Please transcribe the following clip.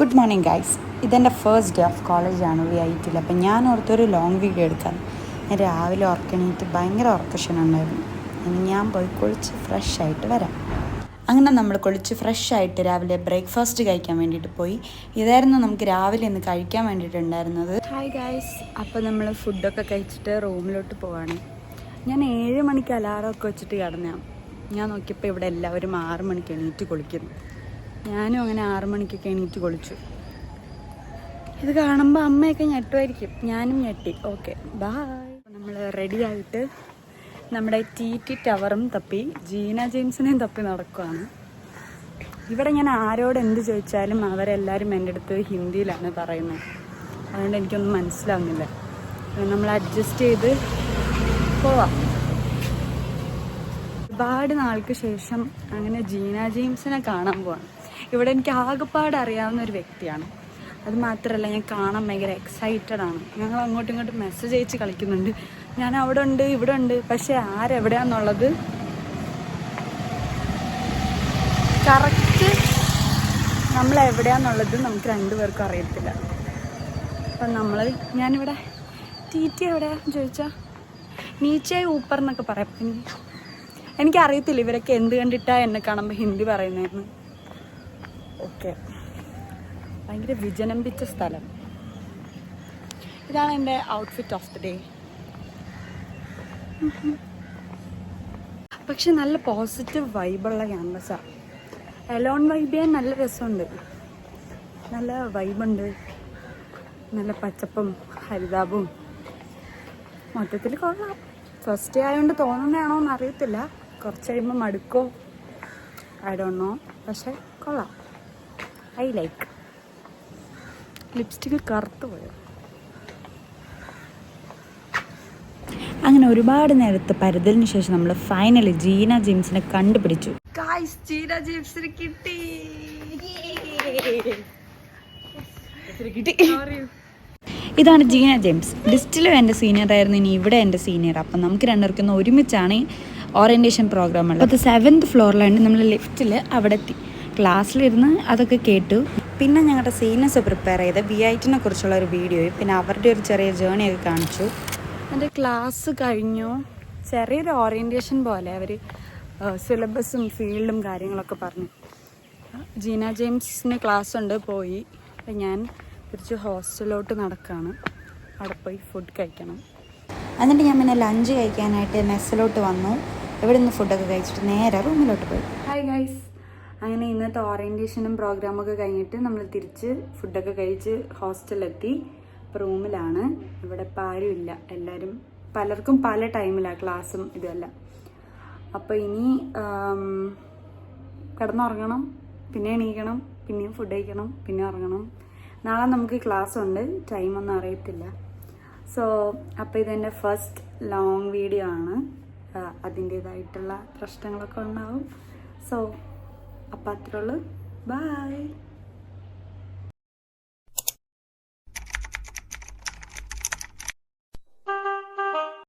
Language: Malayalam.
Good morning guys. ഇതെൻ്റെ ഫസ്റ്റ് ഡേ ഓഫ് കോളേജാണ് VIT. അപ്പം ഞാൻ ഓർത്തൊരു ലോങ് വീഡിയോ എടുക്കാൻ. ഞാൻ രാവിലെ ഉറക്കണീറ്റ് ഭയങ്കര ഉറക്കക്ഷനുണ്ടായിരുന്നു. ഇനി ഞാൻ പോയി കുളിച്ച് ഫ്രഷ് ആയിട്ട് വരാം. അങ്ങനെ നമ്മൾ കുളിച്ച് ഫ്രഷ് ആയിട്ട് രാവിലെ ബ്രേക്ക്ഫാസ്റ്റ് കഴിക്കാൻ വേണ്ടിയിട്ട് പോയി. ഇതായിരുന്നു നമുക്ക് രാവിലെ ഇന്ന് കഴിക്കാൻ വേണ്ടിയിട്ടുണ്ടായിരുന്നത്. ഹായ് ഗൈസ്, അപ്പോൾ നമ്മൾ ഫുഡൊക്കെ കഴിച്ചിട്ട് റൂമിലോട്ട് പോവാണ്. ഞാൻ 7 മണിക്ക് അലാറമൊക്കെ വെച്ചിട്ട് കിടന്നതാണ്. ഞാൻ നോക്കിയപ്പോൾ ഇവിടെ എല്ലാവരും 6 മണിക്ക് എണീറ്റ് കുളിക്കുന്നു. ഞാനും അങ്ങനെ 6 മണിക്കൊക്കെ എണീറ്റ് കുളിച്ചു. ഇത് കാണുമ്പോൾ അമ്മയൊക്കെ ഞെട്ടുമായിരിക്കും, ഞാനും ഞെട്ടി. Okay bye. നമ്മൾ റെഡി ആയിട്ട് നമ്മുടെ TT ടവറും തപ്പി ജീന ജെയിംസിനെയും തപ്പി നടക്കുകയാണ്. ഇവിടെ ഞാൻ ആരോട് എന്ത് ചോദിച്ചാലും അവരെല്ലാവരും എൻ്റെ അടുത്ത് ഹിന്ദിയിലാണ് പറയുന്നത്. അതുകൊണ്ട് എനിക്കൊന്നും മനസ്സിലാവുന്നില്ല. നമ്മൾ അഡ്ജസ്റ്റ് ചെയ്ത് പോവാം. ഒരുപാട് നാൾക്ക് ശേഷം അങ്ങനെ ജീന ജെയിംസിനെ കാണാൻ പോവാണ്. ഇവിടെ എനിക്ക് ആകെപ്പാട് അറിയാവുന്ന ഒരു വ്യക്തിയാണ്. അത് മാത്രമല്ല, ഞാൻ കാണാൻ ഭയങ്കര എക്സൈറ്റഡ് ആണ്. ഞങ്ങൾ അങ്ങോട്ടും ഇങ്ങോട്ടും മെസ്സേജ് അയച്ച് കളിക്കുന്നുണ്ട്. ഞാൻ അവിടെ ഉണ്ട് ഇവിടെ ഉണ്ട്, പക്ഷെ ആരെവിടെയാന്നുള്ളത് കറക്റ്റ് നമ്മളെവിടെയാന്നുള്ളത് നമുക്ക് രണ്ടുപേർക്കും അറിയത്തില്ല. അപ്പം ഞാനിവിടെ TT എവിടെയാണെന്ന് ചോദിച്ചാൽ നീച്ചേ ഊപ്പർ എന്നൊക്കെ പറയാം. എനിക്കറിയത്തില്ല ഇവരൊക്കെ എന്ത് കണ്ടിട്ടാണ് എന്നെ കാണുമ്പോൾ ഹിന്ദി പറയുന്നതെന്ന്. ഓക്കെ, ഭയങ്കര വിജനംബിച്ച സ്ഥലം. ഇതാണ് എൻ്റെ ഔട്ട്ഫിറ്റ് ഓഫ് ദി ഡേ. പക്ഷെ നല്ല പോസിറ്റീവ് വൈബുള്ള ക്യാമ്പസാണ്. എലോൺ വൈബ് ചെയ്യാൻ നല്ല രസമുണ്ട്, നല്ല വൈബുണ്ട്, നല്ല പച്ചപ്പും ഹരിതാപവും. മൊത്തത്തിൽ കൊള്ളാം. ഫസ്റ്റ് ഡേ ആയതുകൊണ്ട് തോന്നുന്നതാണോ എന്ന് അറിയത്തില്ല. കുറച്ച് കഴിയുമ്പോൾ മടുക്കോ ഐ ഡോണ്ട് നോ, പക്ഷെ കൊള്ളാം. I like. ലിപ്സ്റ്റിക്ക് കറുത്ത് പോയോ? അങ്ങനെ ഒരുപാട് നേരത്തെ പരുതലിന് ശേഷം നമ്മൾ ഫൈനലി ജീന ജെയിംസിനെ കണ്ടുപിടിച്ചു. ഗായ്സ്, ജീന ജെയിംസിനെ കിട്ടി. ഇതാണ് ജീന ജെയിംസ്. ലിസ്റ്റിലും എൻ്റെ സീനിയർ ആയിരുന്നു, ഇനി ഇവിടെ എൻ്റെ സീനിയർ. അപ്പം നമുക്ക് രണ്ടുപേർക്കും ഒരുമിച്ചാണ് ഓറിയൻറ്റേഷൻ പ്രോഗ്രാം ഉള്ളത്. അപ്പോൾ 7th ഫ്ലോറിലാണ് നമ്മൾ ലിഫ്റ്റിൽ അവിടെ എത്തി. ക്ലാസ്സിലിരുന്ന് അതൊക്കെ കേട്ടു. പിന്നെ ഞങ്ങളുടെ സീനിയേഴ്സ് പ്രിപ്പയർ ചെയ്ത VITനെ കുറിച്ചുള്ള ഒരു വീഡിയോയും പിന്നെ അവരുടെ ഒരു ചെറിയ ജേണിയൊക്കെ കാണിച്ചു. എൻ്റെ ക്ലാസ് കഴിഞ്ഞു. ചെറിയൊരു ഓറിയൻറ്റേഷൻ പോലെ അവർ സിലബസും ഫീൽഡും കാര്യങ്ങളൊക്കെ പറഞ്ഞു. ജീന ജെയിംസിന് ക്ലാസ് ഉണ്ട്, പോയി. അപ്പം ഞാൻ തിരിച്ച് ഹോസ്റ്റലിലോട്ട് നടക്കുകയാണ്. അവിടെ പോയി ഫുഡ് കഴിക്കണം. എന്നിട്ട് ഞാൻ പിന്നെ ലഞ്ച് കഴിക്കാനായിട്ട് മെസ്സിലോട്ട് വന്നു. ഇവിടെ നിന്ന് ഫുഡൊക്കെ കഴിച്ചിട്ട് നേരെ റൂമിലോട്ട് പോയി. ഹായ് ഗൈസ്, അങ്ങനെ ഇന്നത്തെ ഓറിയൻറ്റേഷനും പ്രോഗ്രാമൊക്കെ കഴിഞ്ഞിട്ട് നമ്മൾ തിരിച്ച് ഫുഡൊക്കെ കഴിച്ച് ഹോസ്റ്റലിലെത്തി. ഇപ്പോൾ റൂമിലാണ്. ഇവിടെ ഇപ്പോൾ ആരുമില്ല, എല്ലാവരും പലർക്കും പല ടൈമിലാണ് ക്ലാസ്സും ഇതെല്ലാം. അപ്പോൾ ഇനി കിടന്നുറങ്ങണം, പിന്നെ എണീക്കണം, പിന്നെയും ഫുഡ് കഴിക്കണം, പിന്നെ ഉറങ്ങണം. നാളെ നമുക്ക് ക്ലാസ് ഉണ്ട്, ടൈമൊന്നും അറിയത്തില്ല. സോ അപ്പോൾ ഇതെൻ്റെ ഫസ്റ്റ് ലോങ് വീഡിയോ ആണ്. അതിൻ്റേതായിട്ടുള്ള പ്രശ്നങ്ങളൊക്കെ ഉണ്ടാവും. സോ അപ്പോൾ അത്രേ ഉള്ളൂ. ബൈ.